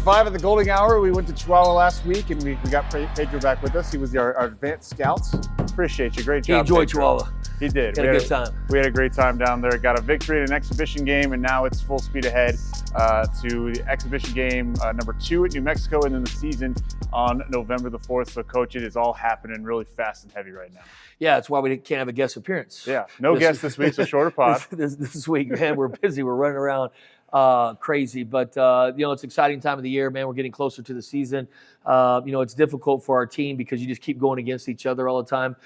5 at the Golding Hour. We went to Chihuahua last week, and we got Pedro back with us. He was our advanced scouts. Appreciate you. Great job. He enjoyed Pedro. Chihuahua. He did. Had a good time. We had a great time down there. Got a victory in an exhibition game, and now it's full speed ahead to the exhibition game number 2 at New Mexico, and then the season on November the 4th. So, Coach, it is all happening really fast and heavy right now. Yeah, that's why we can't have a guest appearance. Yeah, no guest this week, so shorter pod. This week, man, we're busy. We're running around crazy, but it's an exciting time of the year, man. We're getting closer to the season. It's difficult for our team because you just keep going against each other all the time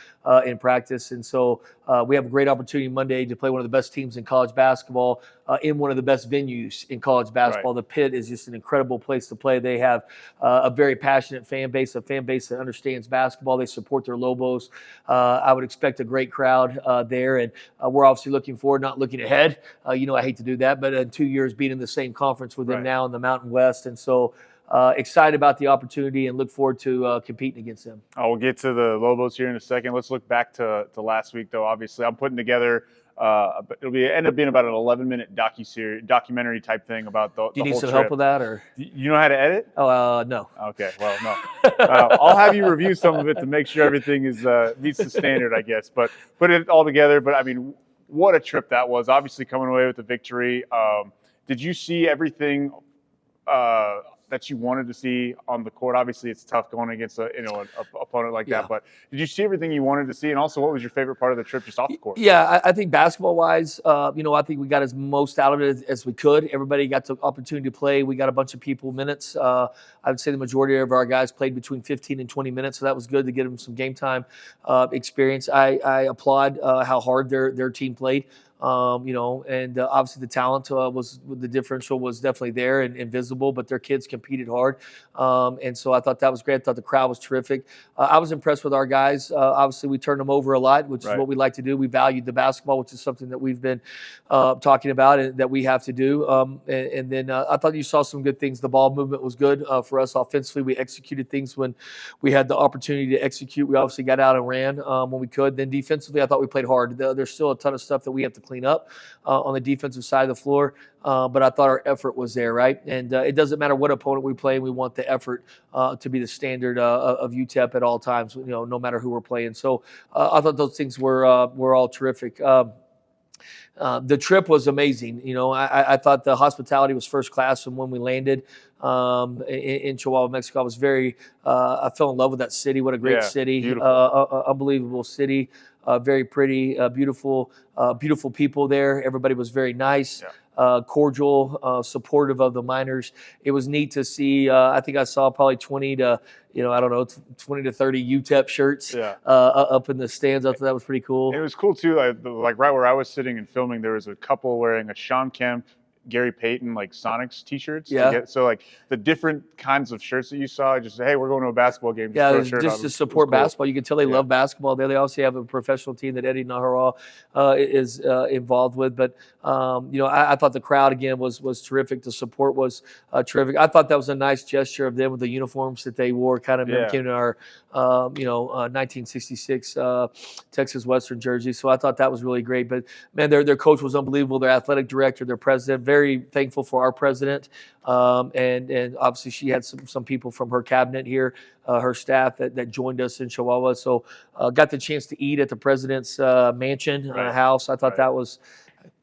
in practice, and so we have a great opportunity Monday to play one of the best teams in college basketball in one of the best venues in college basketball. Right. The Pit is just an incredible place to play. They have a very passionate fan base, a fan base that understands basketball. They support their Lobos. I would expect a great crowd there, and we're obviously looking forward, not looking ahead. I hate to do that, but in 2 years being in the same conference with them Right. now in the Mountain West, and so excited about the opportunity and look forward to competing against them. We'll get to the Lobos here in a second. Let's look back to last week, though. Obviously, I'm putting together. It'll end up being about an 11-minute documentary type thing about the whole trip. Do you need some help with that, or you know how to edit? Oh, no. Okay, well, no. I'll have you review some of it to make sure everything is meets the standard, I guess. But put it all together. But I mean, what a trip that was! Obviously, coming away with the victory. Did you see everything that you wanted to see on the court? Obviously, it's tough going against an opponent like that. But did you see everything you wanted to see? And also, what was your favorite part of the trip just off the court? Yeah, I think basketball-wise, I think we got as most out of it as we could. Everybody got the opportunity to play. We got a bunch of people minutes. I would say the majority of our guys played between 15 and 20 minutes, so that was good to get them some game time experience. I applaud how hard their team played. And obviously the talent the differential was definitely there and visible, but their kids competed hard. And so I thought that was great. I thought the crowd was terrific. I was impressed with our guys. Obviously we turned them over a lot, which is what we like to do. We valued the basketball, which is something that we've been talking about and that we have to do. And then I thought you saw some good things. The ball movement was good for us offensively. We executed things when we had the opportunity to execute. We obviously got out and ran when we could. Then defensively, I thought we played hard. There's still a ton of stuff that we have to clean up on the defensive side of the floor, but I thought our effort was there, right? And it doesn't matter what opponent we play, we want the effort to be the standard of UTEP at all times, no matter who we're playing. So I thought those things were all terrific. The trip was amazing. I thought the hospitality was first class from when we landed in Chihuahua, Mexico. I fell in love with that city. What a great city. Unbelievable city. Very pretty, beautiful people there. Everybody was very nice, cordial, supportive of the minors. It was neat to see. I think I saw probably 20 to 30 UTEP shirts up in the stands. I thought that was pretty cool. It was cool too. Like right where I was sitting and filming, there was a couple wearing a Sean Kemp, Gary Payton, like Sonics t-shirts. So like the different kinds of shirts that you saw, just hey, we're going to a basketball game. Just to support basketball. You can tell they love basketball there. They also have a professional team that Eddie Nahara is involved with. But I thought the crowd again was terrific. The support was terrific. I thought that was a nice gesture of them with the uniforms that they wore, kind of mimicking our 1966 Texas Western jersey. So I thought that was really great. But man, their coach was unbelievable. Their athletic director, their president, very thankful for our president. And obviously she had some people from her cabinet here, her staff that joined us in Chihuahua. So got the chance to eat at the president's mansion, house. I thought that was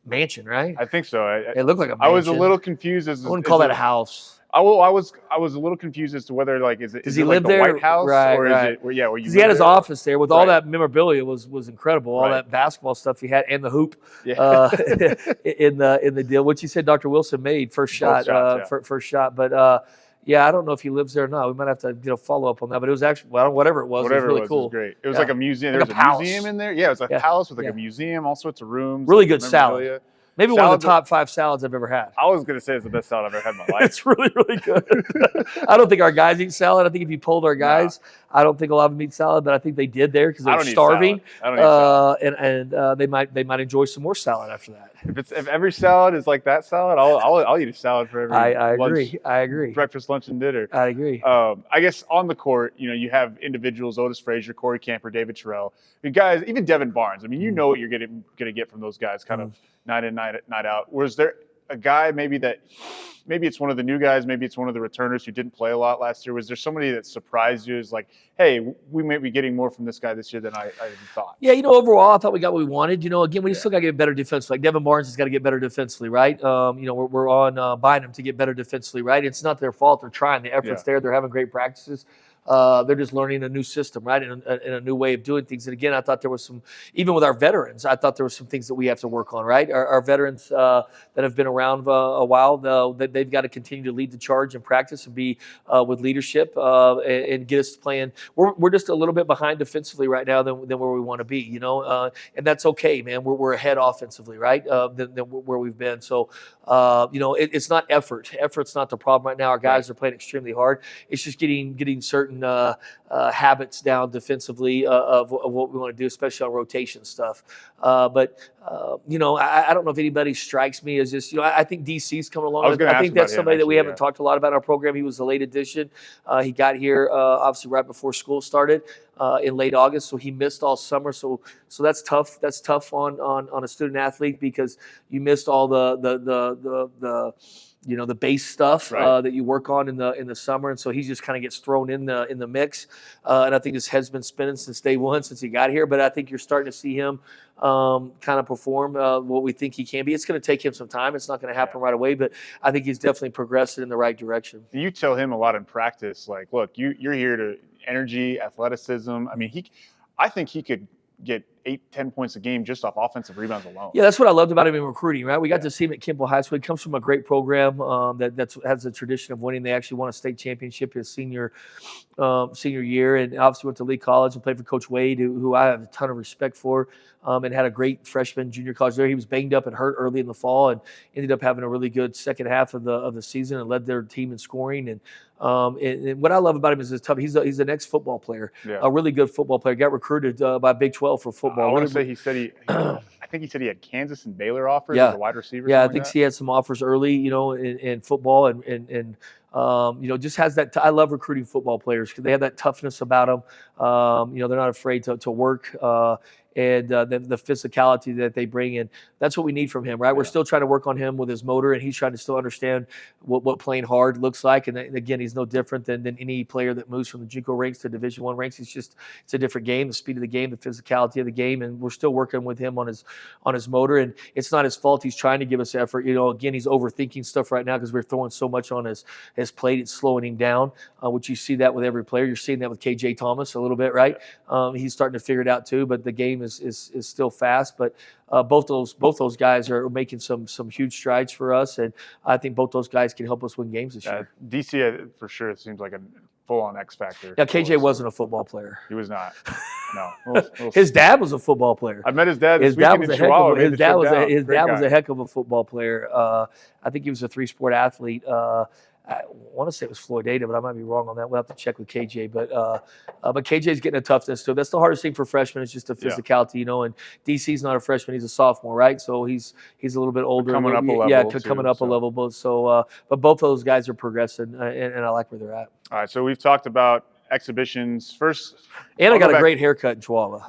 mansion, right? I think so. It looked like a mansion. I was a little confused I wouldn't call that a house. I was a little confused as to whether is it like the White House or is it where you? Because he had his office there with all that memorabilia was incredible. All that basketball stuff he had and the hoop in the deal, which he said Dr. Wilson made first shot. But I don't know if he lives there or not. We might have to follow up on that. But it was actually whatever it was really cool. It was great. It was like a museum. There was a museum in there. Yeah, it was a palace with like a museum, all sorts of rooms. Really good salad. Maybe one of the top 5 salads I've ever had. I was going to say it's the best salad I've ever had in my life. It's really, really good. I don't think our guys eat salad. I think if you polled our guys, I don't think a lot of them eat salad, but I think they did there because they're starving. I don't eat salad. And they might enjoy some more salad after that. If every salad is like that salad, I'll eat a salad for every I agree. Breakfast, lunch, and dinner. I agree. I guess on the court, you have individuals: Otis Frazier, Corey Camper, David Terrell. I mean, guys, even Devin Barnes. I mean, you know what you're going to get from those guys, kind of night in, night out. Was there a guy maybe it's one of the new guys, maybe it's one of the returners who didn't play a lot last year. Was there somebody that surprised you as like, hey, we may be getting more from this guy this year than I thought? Yeah, overall, I thought we got what we wanted. Again, we still got to get better defensively. Like Devin Barnes has got to get better defensively, right? We're on buying them to get better defensively, right? It's not their fault. They're trying. The effort's there. They're having great practices. They're just learning a new system, right, and a new way of doing things. And again, I thought there was some, even with our veterans, I thought there were some things that we have to work on, right? Our veterans that have been around a while, they've got to continue to lead the charge in practice and be with leadership and get us playing. We're just a little bit behind defensively right now than where we want to be, and that's okay, man. We're ahead offensively, right, than where we've been. So, it's not effort. Effort's not the problem right now. Our guys are playing extremely hard. It's just getting certain habits down defensively of what we want to do, especially on rotation stuff. But I don't know if anybody strikes me as just, I think DC's coming along. I think that's somebody that we haven't talked a lot about in our program. He was a late addition. He got here obviously right before school started in late August, so he missed all summer. So that's tough. That's tough on a student athlete because you missed all the base stuff that you work on in the summer, and so he just kind of gets thrown in the mix. And I think his head's been spinning since day one, since he got here. But I think you're starting to see him kind of perform what we think he can be. It's going to take him some time. It's not going to happen right away, but I think he's definitely progressing in the right direction. You tell him a lot in practice, like, look, you're here to energy, athleticism. I mean, I think he could get 8-10 points a game just off offensive rebounds alone. Yeah, that's what I loved about him in recruiting, right? We got to see him at Kimball High School. He comes from a great program that has a tradition of winning. They actually won a state championship his senior year, and obviously went to Lee College and played for Coach Wade, who I have a ton of respect for, and had a great freshman, junior college there. He was banged up and hurt early in the fall and ended up having a really good second half of the season and led their team in scoring. And what I love about him is his tough. He's an ex-football player, a really good football player. Got recruited by Big 12 for football. I want to say he said I think he said he had Kansas and Baylor offers as a wide receiver. Yeah, I think he had some offers early, in football and just has that. I love recruiting football players because they have that toughness about them. They're not afraid to work. And the physicality that they bring in. That's what we need from him, right? We're still trying to work on him with his motor, and he's trying to still understand what playing hard looks like. And again, he's no different than any player that moves from the JUCO ranks to Division I ranks. It's a different game, the speed of the game, the physicality of the game, and we're still working with him on his motor. And it's not his fault. He's trying to give us effort. Again, he's overthinking stuff right now because we're throwing so much on his plate. It's slowing him down, which you see that with every player. You're seeing that with KJ Thomas a little bit, right? He's starting to figure it out too, but the game is still fast. But both those guys are making some huge strides for us, and I think both those guys can help us win games this year. DC for sure seems like a full-on X factor. Yeah, KJ wasn't a football player. He was not. No. His dad was a football player. I met his dad this weekend in Chihuahua. His dad was a heck of a football player. I think he was a 3-sport athlete. I want to say it was Floyd Ada, but I might be wrong on that. We'll have to check with KJ. But KJ's getting a toughness too. That's the hardest thing for freshmen is just the physicality, And DC's not a freshman; he's a sophomore, right? So he's a little bit older, coming up a level. Yeah, coming up a level. But but both of those guys are progressing, and I like where they're at. All right, so we've talked about exhibitions first, and I got a great haircut in Chihuahua.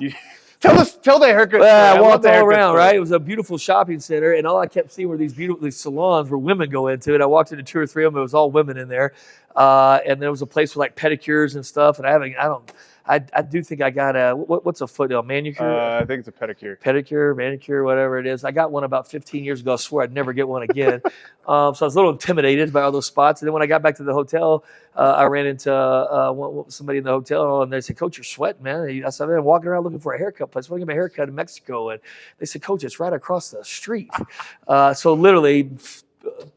Tell the haircut. I walked all around, right? It was a beautiful shopping center, and all I kept seeing were these salons where women go into. And I walked into 2 or 3 of them. It was all women in there, and there was a place for like pedicures and stuff. And I do think I got what's a foot manicure? I think it's a pedicure. Pedicure, manicure, whatever it is. I got one about 15 years ago. I swore I'd never get one again. So I was a little intimidated by all those spots. And then when I got back to the hotel, I ran into somebody in the hotel, and they said, "Coach, you're sweating, man." I said, "I've been walking around looking for a haircut place. I want to get my haircut in Mexico." And they said, "Coach, it's right across the street." So literally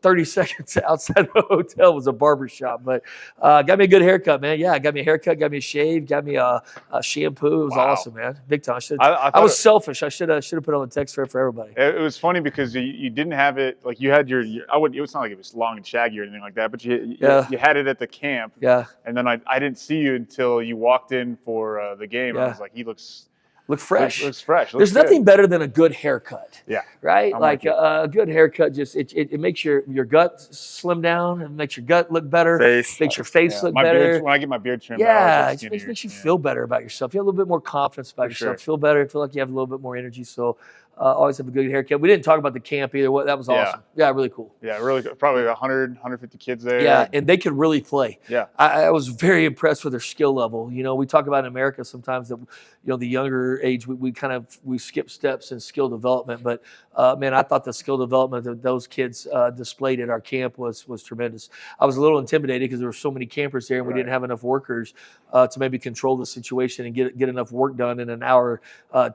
30 seconds outside the hotel was a barber shop, but got me a good haircut, man. Yeah, got me a haircut, got me a shave, got me a shampoo. It was awesome, man. Big time. I was selfish. I should have put on the text for everybody. It was funny because you didn't have it like you had your it was not like it was long and shaggy or anything like that, but you had it at the camp. Yeah. And then I didn't see you until you walked in for the game. Yeah. I was like, he looks fresh. Looks fresh. There's nothing better than a good haircut. Yeah. Right? Like a good haircut just it makes your gut slim down and makes your gut look better. Makes your face look better. When I get my beard trimmed, it makes you feel better about yourself. You have a little bit more confidence about yourself. Feel better. Feel like you have a little bit more energy. So always have a good haircut. We didn't talk about the camp either. That was awesome. Yeah, really cool. Yeah, really good. Probably 100, 150 kids there. Yeah, and they could really play. Yeah. I was very impressed with their skill level. We talk about in America sometimes that, the younger age, we skip steps in skill development. But, man, I thought the skill development that those kids displayed at our camp was tremendous. I was a little intimidated because there were so many campers there and we didn't have enough workers to maybe control the situation and get enough work done in an hour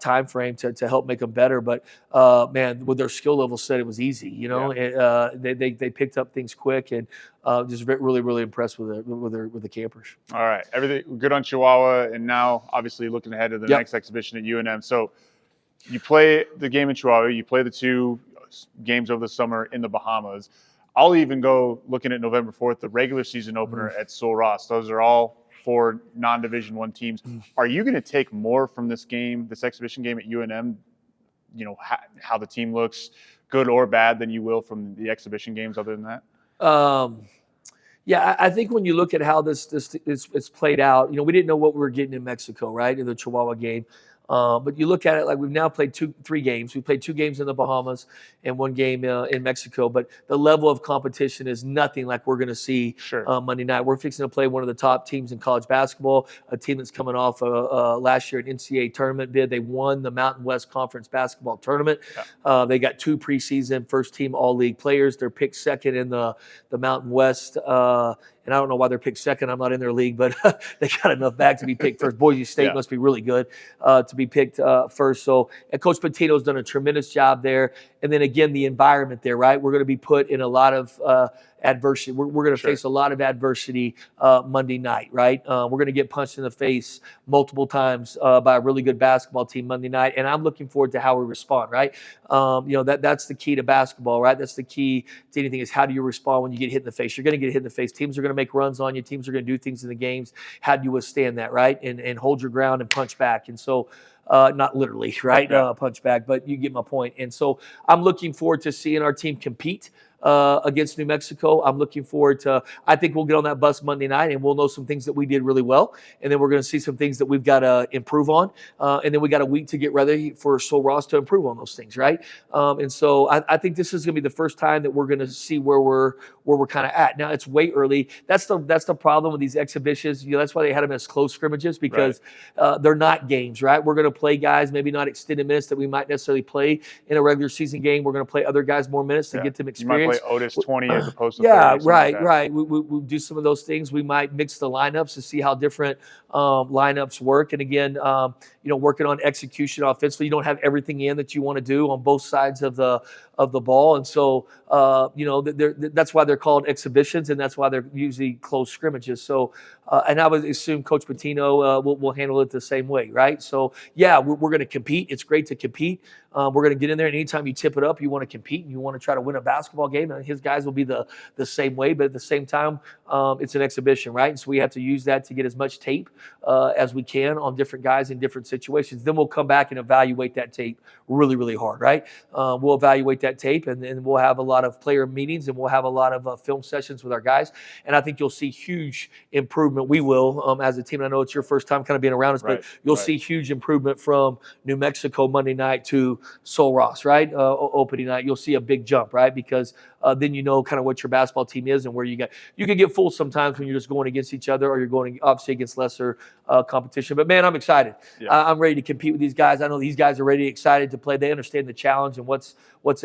time frame to help make them better. But, man, with their skill level set, it was easy. They picked up things quick and just really, really impressed with the campers. All right. Everything good on Chihuahua. And now, obviously, looking ahead to the next exhibition at UNM. So you play the game in Chihuahua. You play the 2 games over the summer in the Bahamas. I'll even go looking at November 4th, the regular season opener at Sul Ross. Those are all 4 non-Division I teams. Are you going to take more from this exhibition game at UNM, how the team looks, good or bad, than you will from the exhibition games other than that? Yeah, I think when you look at how this it's played out, we didn't know what we were getting in Mexico, right, in the Chihuahua game. But you look at it like we've now played 3 games. We played 2 games in the Bahamas and 1 game in Mexico. But the level of competition is nothing like we're going to see Monday night. We're fixing to play one of the top teams in college basketball, a team that's coming off last year an NCAA tournament bid. They won the Mountain West Conference basketball tournament. Yeah. They got 2 preseason first-team all-league players. They're picked second in the Mountain West. And I don't know why they're picked second. I'm not in their league, but they got enough back to be picked first. Boise State must be really good to be picked first. So, and Coach Patino's done a tremendous job there. And then again, the environment there, right? We're going to be put in a lot of adversity. We're going to face a lot of adversity Monday night, right? We're going to get punched in the face multiple times by a really good basketball team Monday night, and I'm looking forward to how we respond, right? That's the key to basketball, right? That's the key to anything is how do you respond when you get hit in the face? You're going to get hit in the face. Teams are going to make runs on you. Teams are going to do things in the games. How do you withstand that, right? And hold your ground and punch back. And so not literally, right? Punch back, but you get my point. And so I'm looking forward to seeing our team compete against New Mexico. I'm looking forward to, I think we'll get on that bus Monday night and we'll know some things that we did really well. And then we're going to see some things that we've got to improve on. And then we got a week to get ready for Sul Ross to improve on those things, right? And so I think this is going to be the first time that we're going to see where we're kind of at. Now it's way early. That's the problem with these exhibitions. That's why they had them as close scrimmages because they're not games, right? We're going to play guys, maybe not extended minutes that we might necessarily play in a regular season game. We're going to play other guys more minutes to get them experience. Play Otis 20 as opposed to 30. Right. We'll do some of those things. We might mix the lineups to see how different lineups work. And again, working on execution offensively. You don't have everything in that you want to do on both sides of the ball. And so, that's why they're called exhibitions, and that's why they're usually close scrimmages. So, and I would assume Coach Patino will handle it the same way, right? So, yeah, we're going to compete. It's great to compete. We're going to get in there, and anytime you tip it up, you want to compete and you want to try to win a basketball game. And his guys will be the same way, but at the same time, it's an exhibition, right? And so we have to use that to get as much tape as we can on different guys in different situations. Then we'll come back and evaluate that tape really, really hard, right? We'll evaluate that tape, and then we'll have a lot of player meetings, and we'll have a lot of film sessions with our guys. And I think you'll see huge improvement. We will as a team. I know it's your first time kind of being around us, but you'll see huge improvement from New Mexico Monday night to Sul Ross, right? Opening night, you'll see a big jump, right? Because then you know kind of what your basketball team is and where you can get fooled sometimes when you're just going against each other or you're going obviously against lesser competition. But man, I'm excited. I'm ready to compete with these guys. I know these guys are ready, excited to play. They understand the challenge and what's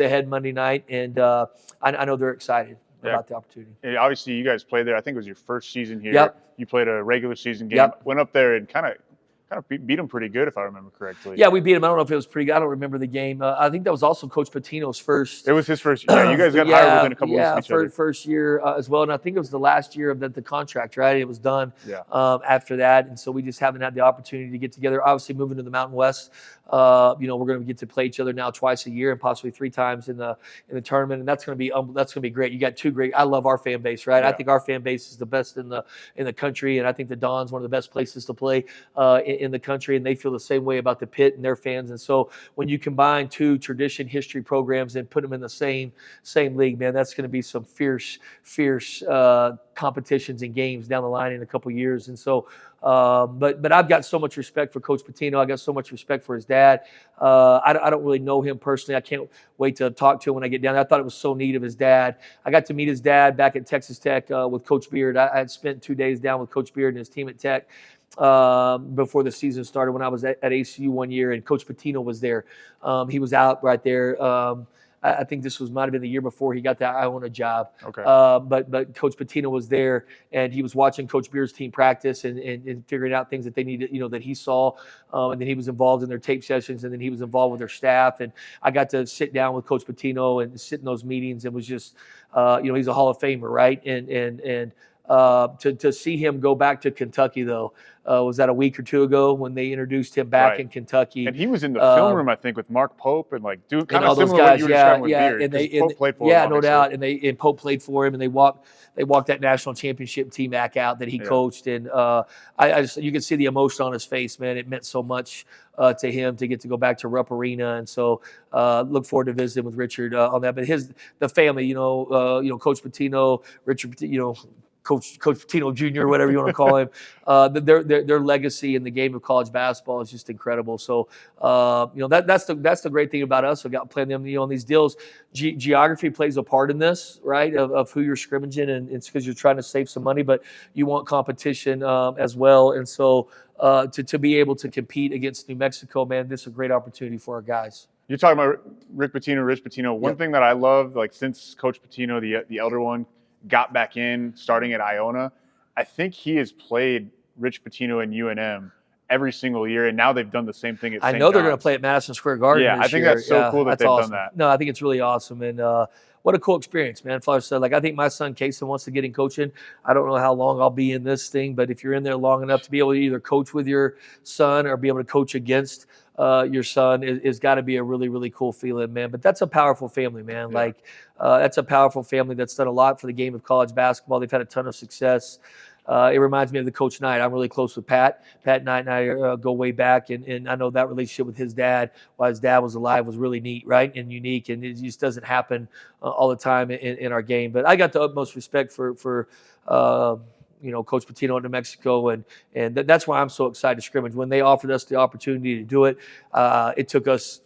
ahead Monday night, and I know they're excited about the opportunity. And obviously, you guys played there. I think it was your first season here. Yep. You played a regular season game. Went up there and kind of beat them pretty good, if I remember correctly. Yeah, we beat them. I don't know if it was pretty good. I don't remember the game. I think that was also Coach Patino's first. It was his first. Yeah, you guys got hired within a couple weeks of each other. First year as well. And I think it was the last year of the contract, right? It was done after that. And so we just haven't had the opportunity to get together. Obviously, moving to the Mountain West, we're going to get to play each other now twice a year and possibly 3 times in the tournament. And that's going to be great. You got 2 great. I love our fan base, right? I think our fan base is the best in the country, and I think the Don's one of the best places to play in the country, and they feel the same way about the Pit and their fans. And so when you combine two tradition history programs and put them in the same league, man, that's going to be some fierce competitions and games down the line in a couple years. And so, but I've got so much respect for Coach Pitino. I got so much respect for his dad. I don't really know him personally. I can't wait to talk to him when I get down there. I thought it was so neat of his dad. I got to meet his dad back at Texas Tech with Coach Beard. I had spent 2 days down with Coach Beard and his team at Tech before the season started when I was at ACU one year, and Coach Pitino was there. He was out right there. I think this might have been the year before he got that Iona job. Okay. But Coach Pitino was there, and he was watching Coach Beard's team practice and figuring out things that they needed, that he saw. And then he was involved in their tape sessions, and then he was involved with their staff. And I got to sit down with Coach Pitino and sit in those meetings, and was just, he's a Hall of Famer, right? And to see him go back to Kentucky, though, was that a week or two ago when they introduced him back in Kentucky? And he was in the film room, I think, with Mark Pope and doing kind of similar to what you were describing with Beard. And Pope played for him, no doubt. And Pope played for him, and they walked that national championship team back out that he coached. And you could see the emotion on his face, man. It meant so much to him to get to go back to Rupp Arena, and so look forward to visiting with Richard on that. But the family, Coach Pitino, Richard, Coach Pitino Jr., whatever you want to call him, their legacy in the game of college basketball is just incredible. So, that's the great thing about us. We've got playing them, on these deals. Geography plays a part in this, right? Of who you're scrimmaging, and it's because you're trying to save some money, but you want competition as well. And so, to be able to compete against New Mexico, man, this is a great opportunity for our guys. You're talking about Rich Pitino. One thing that I love, since Coach Pitino, the elder one, got back in starting at Iona, I think he has played Rich Pitino and UNM every single year, and now they've done the same thing at St. I know they're John's. going to play at Madison Square Garden this I think year. that's so cool that they've awesome. done that. No, I think it's really awesome, and what a cool experience, man. Father said, I think my son Kason wants to get in coaching. I don't know how long I'll be in this thing, but if you're in there long enough to be able to either coach with your son or be able to coach against your son, is got to be a really, really cool feeling, man. But that's a powerful family, man. Yeah. That's a powerful family that's done a lot for the game of college basketball. They've had a ton of success. It reminds me of the Coach Knight. I'm really close with Pat. Pat Knight and I go way back, and I know that relationship with his dad, while his dad was alive, was really neat, right, and unique, and it just doesn't happen all the time in our game. But I got the utmost respect for Coach Pitino in New Mexico, and that's why I'm so excited to scrimmage. When they offered us the opportunity to do it, it took us,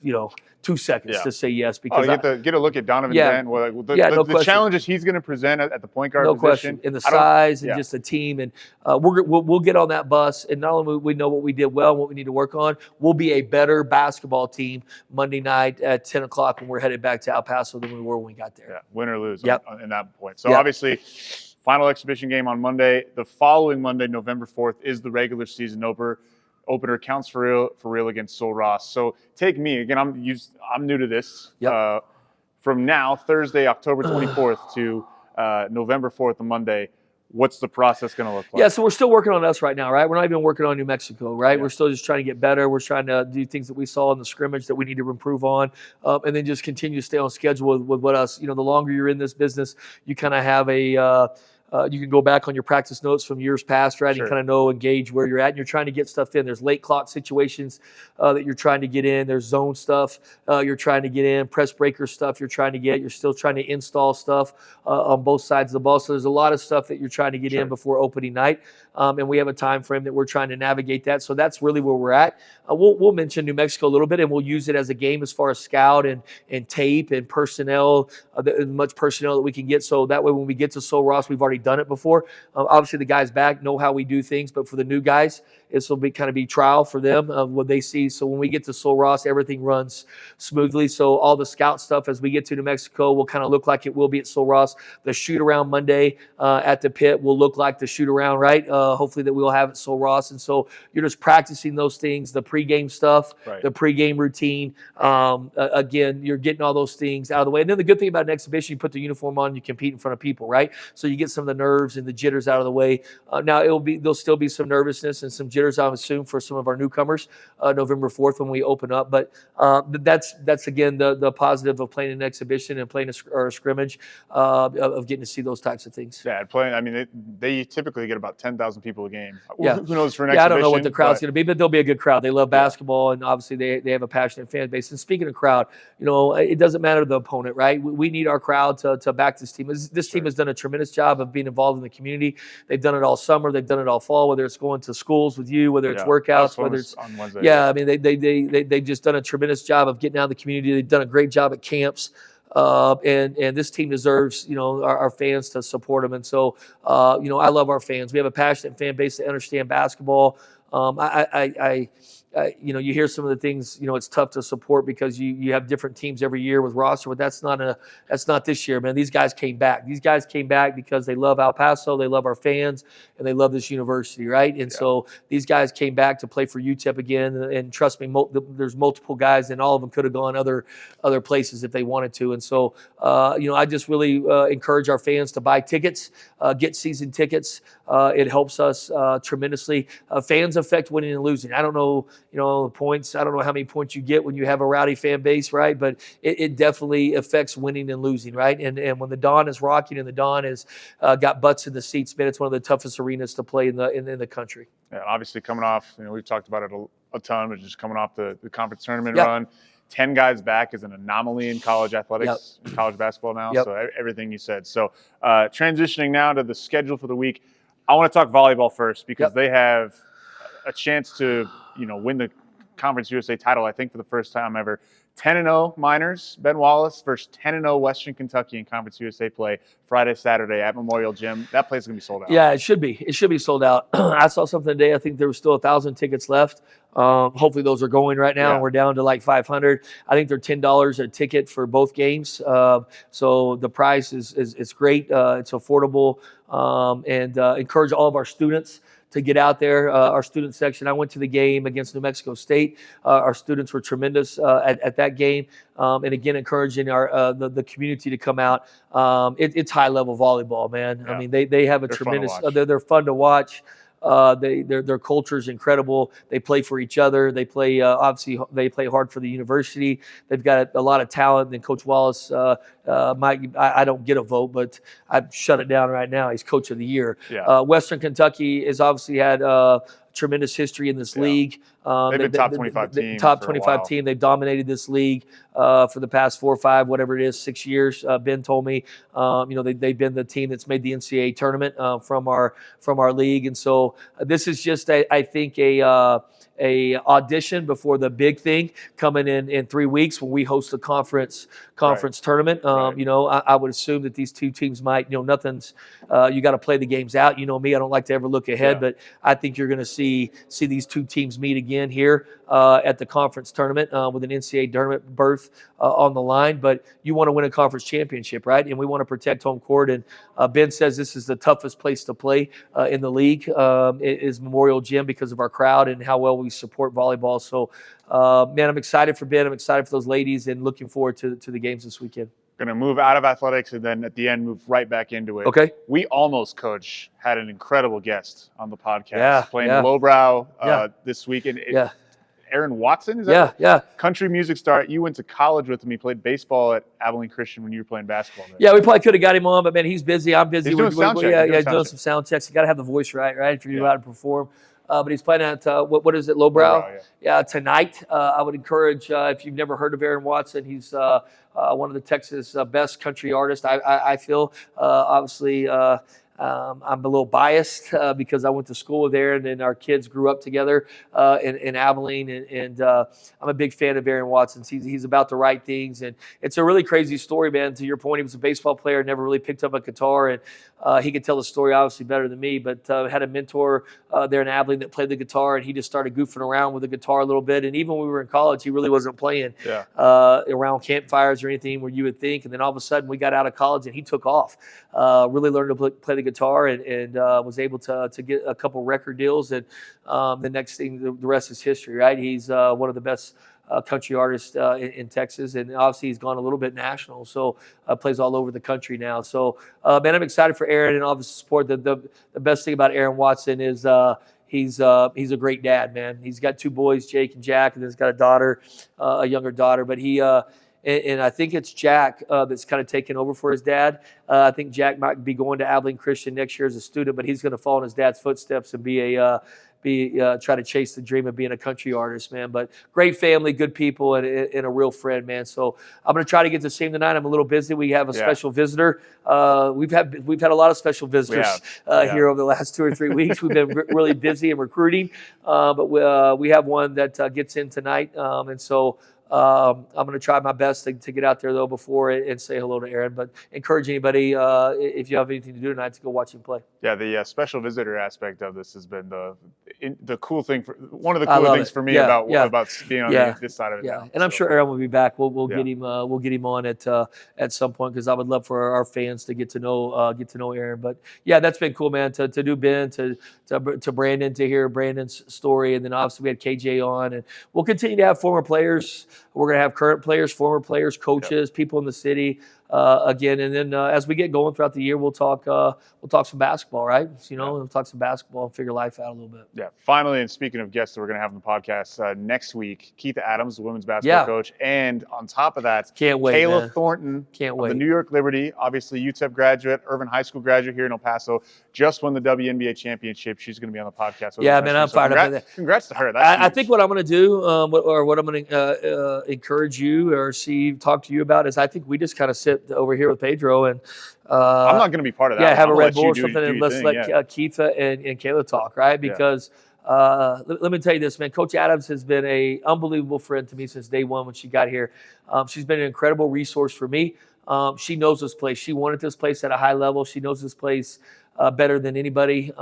2 seconds to say yes, because get a look at Donovan Dent. The challenges he's going to present at the point guard position. Question. And the size and just the team. And we'll get on that bus, and not only we know what we did well and what we need to work on, we'll be a better basketball team Monday night at 10 o'clock when we're headed back to El Paso than we were when we got there. Yeah, win or lose in that point. So obviously, final exhibition game on Monday. The following Monday, November 4th, is the regular season opener. Counts for real against Sul Ross. So take me again. I'm new to this. From now, Thursday, October 24th to November 4th, on Monday. What's the process going to look like? Yeah, so we're still working on us right now, right? We're not even working on New Mexico, right? Yeah. We're still just trying to get better. We're trying to do things that we saw in the scrimmage that we need to improve on, and then just continue to stay on schedule with what us. The longer you're in this business, you kind of have you can go back on your practice notes from years past, right? Sure. And kind of know and gauge where you're at, and you're trying to get stuff in. There's late clock situations that you're trying to get in. There's zone stuff you're trying to get in. Press breaker stuff you're trying to get. You're still trying to install stuff on both sides of the ball. So there's a lot of stuff that you're trying to get in before opening night, and we have a time frame that we're trying to navigate that. So that's really where we're at. We'll mention New Mexico a little bit, and we'll use it as a game as far as scout and tape and personnel, as much personnel that we can get. So that way, when we get to Sul Ross, we've already done it before. Obviously, the guys back know how we do things, but for the new guys, this will be trial for them of what they see. So when we get to Sul Ross, everything runs smoothly. So all the scout stuff as we get to New Mexico will kind of look like it will be at Sul Ross. The shoot around Monday at the pit will look like the shoot around, right? Hopefully that we'll have at Sul Ross. And so you're just practicing those things, the pregame stuff, the pregame routine. Again, you're getting all those things out of the way. And then the good thing about an exhibition, you put the uniform on, you compete in front of people, right? So you get some of the nerves and the jitters out of the way. Now there'll still be some nervousness and some jitters jitters, I assume, for some of our newcomers November 4th when we open up. But that's again the positive of playing an exhibition and playing a scrimmage of getting to see those types of things. Yeah, playing. I mean, they typically get about 10,000 people a game. Yeah. Who knows for an Yeah, exhibition? I don't know what the crowd's going to be, but they'll be a good crowd. They love basketball, and obviously they have a passionate fan base. And speaking of crowd, it doesn't matter the opponent, right? We need our crowd to back this team. This team has done a tremendous job of being involved in the community. They've done it all summer. They've done it all fall, whether it's going to schools with you, whether it's workouts, whether it's on Wednesday. Yeah, I mean, they've just done a tremendous job of getting out of the community. They've done a great job at camps. And this team deserves, our fans to support them. And so, I love our fans. We have a passionate fan base that understand basketball. You hear some of the things, it's tough to support because you have different teams every year with roster, but that's not this year, man. These guys came back. These guys came back because they love El Paso, they love our fans, and they love this university, right? And so these guys came back to play for UTEP again. And trust me, there's multiple guys, and all of them could have gone other places if they wanted to. And so, I just really encourage our fans to buy tickets, get season tickets. It helps us tremendously. Fans affect winning and losing. I don't know, the points. I don't know how many points you get when you have a rowdy fan base, right? But it definitely affects winning and losing, right? And when the Dawn is rocking and the Dawn has got butts in the seats, man, it's one of the toughest arenas to play in the country. Yeah, obviously coming off, we've talked about it a ton, but just coming off the conference tournament run. 10 guys back is an anomaly in college athletics, in college basketball now. So everything you said. So transitioning now to the schedule for the week, I want to talk volleyball first because they have a chance to, win the Conference USA title, I think, for the first time ever. 10-0 Miners, Ben Wallace versus 10-0 Western Kentucky in Conference USA play Friday, Saturday at Memorial Gym. That place is going to be sold out. Yeah, it should be. It should be sold out. I saw something today. I think there was still 1,000 tickets left. Hopefully those are going right now. And we're down to like 500. I think they're $10 a ticket for both games. So the price is great. It's affordable. And encourage all of our students to get out there. Our student section, I went to the game against New Mexico State. Our students were tremendous at that game. And again, encouraging the community to come out. It's high-level volleyball, man. I mean, they have a tremendous – they're fun to watch. Their culture is incredible. They play for each other. They play obviously they play hard for the university. They've got a lot of talent. And Coach Wallace, I don't get a vote, but I've shut it down right now. He's Coach of the Year. Western Kentucky has obviously had tremendous history in this league. They've been top 25 team. Top 25 team. They've dominated this league for the past 4 or 5, whatever it is, 6 years. Ben told me, they've been the team that's made the NCAA tournament from our league, and so this is just I think a audition before the big thing coming in 3 weeks when we host a conference tournament. I would assume that these two teams might, nothing's you got to play the games out. You know me, I don't like to ever look ahead, but I think you're going to see these two teams meet again here at the conference tournament with an NCAA tournament berth on the line. But you want to win a conference championship, right? And we want to protect home court. And Ben says this is the toughest place to play in the league is Memorial Gym because of our crowd and how well we support volleyball. So, man, I'm excited for Ben. I'm excited for those ladies and looking forward to the games this weekend. Going to move out of athletics and then at the end move right back into it. Okay. We almost, Coach, had an incredible guest on the podcast playing lowbrow this weekend. Aaron Watson, is that? Yeah. Country music star. You went to college with him. He played baseball at Abilene Christian when you were playing basketball there. Yeah, we probably could have got him on, but man, he's busy. I'm busy. He's doing sound checks. Doing some sound checks. You got to have the voice right if you're out and perform. But he's playing at what is it, Lowbrow? Tonight. I would encourage if you've never heard of Aaron Watson, he's one of the Texas best country artists. I feel obviously. I'm a little biased because I went to school with Aaron and our kids grew up together in Abilene. And I'm a big fan of Aaron Watson. He's about the right things. And it's a really crazy story, man. To your point, he was a baseball player, never really picked up a guitar. And he could tell the story obviously better than me, but had a mentor there in Abilene that played the guitar, and he just started goofing around with the guitar a little bit. And even when we were in college, he really wasn't playing around campfires or anything where you would think. And then all of a sudden we got out of college and he took off, really learned to play the guitar and was able to get a couple record deals. And the next thing, the rest is history, right? He's one of the best country artist in Texas, and obviously he's gone a little bit national, so plays all over the country now. So, man, I'm excited for Aaron and all the support. The best thing about Aaron Watson is he's a great dad, man. He's got 2 boys, Jake and Jack, and then he's got a daughter, a younger daughter. But and I think it's Jack that's kind of taking over for his dad. I think Jack might be going to Abilene Christian next year as a student, but he's going to follow in his dad's footsteps and try to chase the dream of being a country artist, man. But great family, good people, and a real friend, man. So I'm going to try to get to see him tonight. I'm a little busy. We have a special visitor. We've had a lot of special visitors here over the last 2 or 3 weeks. We've been really busy in recruiting, but we have one that gets in tonight, and so. I'm going to try my best to get out there, though, before and say hello to Aaron. But encourage anybody, if you have anything to do tonight, to go watch him play. Yeah, the special visitor aspect of this has been the cool thing. One of the cooler things for me about being on this side of it. Yeah, and I'm sure Aaron will be back. We'll get him. We'll get him on at some point, because I would love for our fans to get to know Aaron. But yeah, that's been cool, man. To do Ben, to Brandon, to hear Brandon's story, and then obviously we had KJ on, and we'll continue to have former players. We're going to have current players, former players, coaches, people in the city again. And then as we get going throughout the year, we'll talk some basketball, right? We'll talk some basketball and figure life out a little bit. Yeah. Finally, and speaking of guests that we're going to have on the podcast next week, Keith Adams, the women's basketball coach. And on top of that, can't wait, Kayla man. Thornton, can't wait. The New York Liberty, obviously UTEP graduate, Irvin High School graduate here in El Paso, just won the WNBA championship. She's going to be on the podcast. Yeah, man, I'm fired up. Congrats to her. I think what I'm going to do, or what I'm going to encourage you or talk to you about, is I think we just kind of sit over here with Pedro and. I'm not going to be part of that. Yeah, have a Red Bull or something, and let's let Keith and Kayla talk, right? Because let me tell you this, man. Coach Adams has been an unbelievable friend to me since day one when she got here. She's been an incredible resource for me. She knows this place. She wanted this place at a high level. She knows this place better than anybody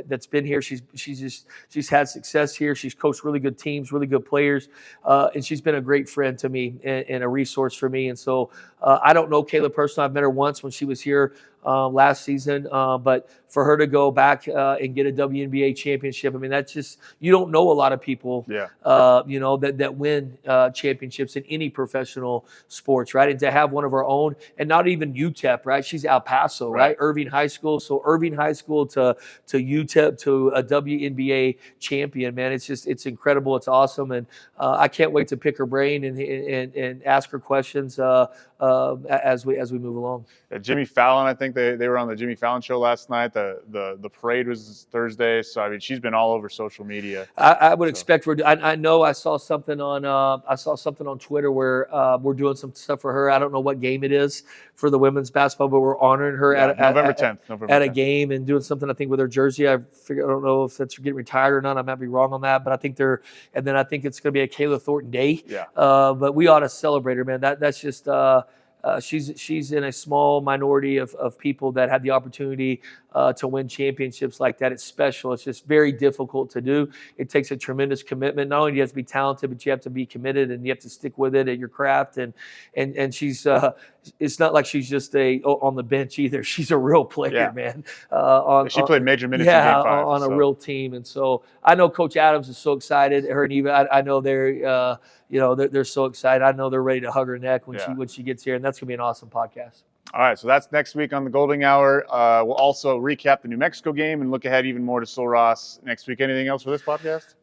that's been here. She's had success here. She's coached really good teams, really good players, and she's been a great friend to me and a resource for me. And so I don't know Kayla personally. I've met her once when she was here last season, but for her to go back and get a WNBA championship, I mean, that's just, you don't know a lot of people, that win championships in any professional sports, right? And to have one of our own, and not even UTEP, right? She's El Paso, right? Irving High School. So Irving High School to UTEP to a WNBA champion, man. It's incredible. It's awesome. And I can't wait to pick her brain and ask her questions as we move along. Jimmy Fallon, I think they were on the Jimmy Fallon show last night. The parade was Thursday, so I mean she's been all over social media. I would expect I know I saw something on Twitter where we're doing some stuff for her. I don't know what game it is for the women's basketball, but we're honoring her at November 10th at a game and doing something I think with her jersey. I don't know if that's getting retired or not. I might be wrong on that, but I think and then I think it's going to be a Kayla Thornton day. Yeah. But we ought to celebrate her, man. That's just. She's in a small minority of people that have the opportunity to win championships like that. It's special. It's just very difficult to do. It takes a tremendous commitment. Not only do you have to be talented, but you have to be committed and you have to stick with it at your craft. And she's it's not like she's just on the bench either. She's a real player, man. She played major minutes in Game 5. On a real team. And so I know Coach Adams is so excited. Her and Eva, I know they're they're so excited. I know they're ready to hug her neck when she gets here, and that's gonna be an awesome podcast. All right, so that's next week on the Golden Hour. We'll also recap the New Mexico game and look ahead even more to Sul Ross next week. Anything else for this podcast?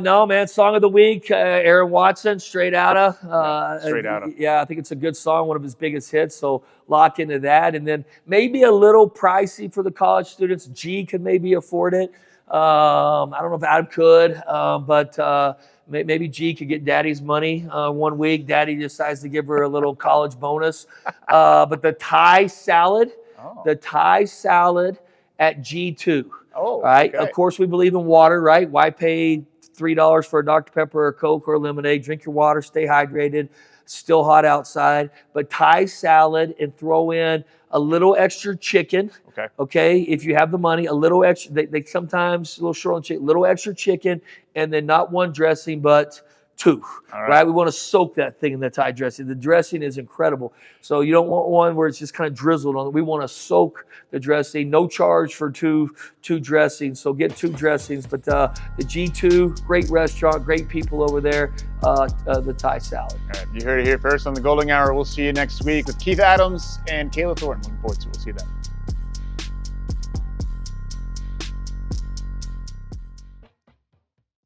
No, man. Song of the week, Aaron Watson, Straight Outta. Straight Outta. Yeah, I think it's a good song, one of his biggest hits. So lock into that, and then maybe a little pricey for the college students. G could maybe afford it. I don't know if Adam could, but. Maybe G could get Daddy's money 1 week. Daddy decides to give her a little college bonus. But the Thai salad at G2. Oh, right. Okay. Of course, we believe in water, right? Why pay $3 for a Dr. Pepper or Coke or a lemonade? Drink your water, stay hydrated. Still hot outside. But Thai salad, and throw in a little extra chicken. Okay. If you have the money, a little extra. They sometimes a little short on chicken. Little extra chicken, and then not one dressing, but 2. Right? We want to soak that thing in the Thai dressing. The dressing is incredible. So you don't want one where it's just kind of drizzled on it. We want to soak the dressing. No charge for two dressings. So get 2 dressings. But the G2, great restaurant, great people over there. The Thai salad. All right, you heard it here first on the Golden Hour. We'll see you next week with Keith Adams and Kayla Thornton. Looking forward to it. We'll see you then.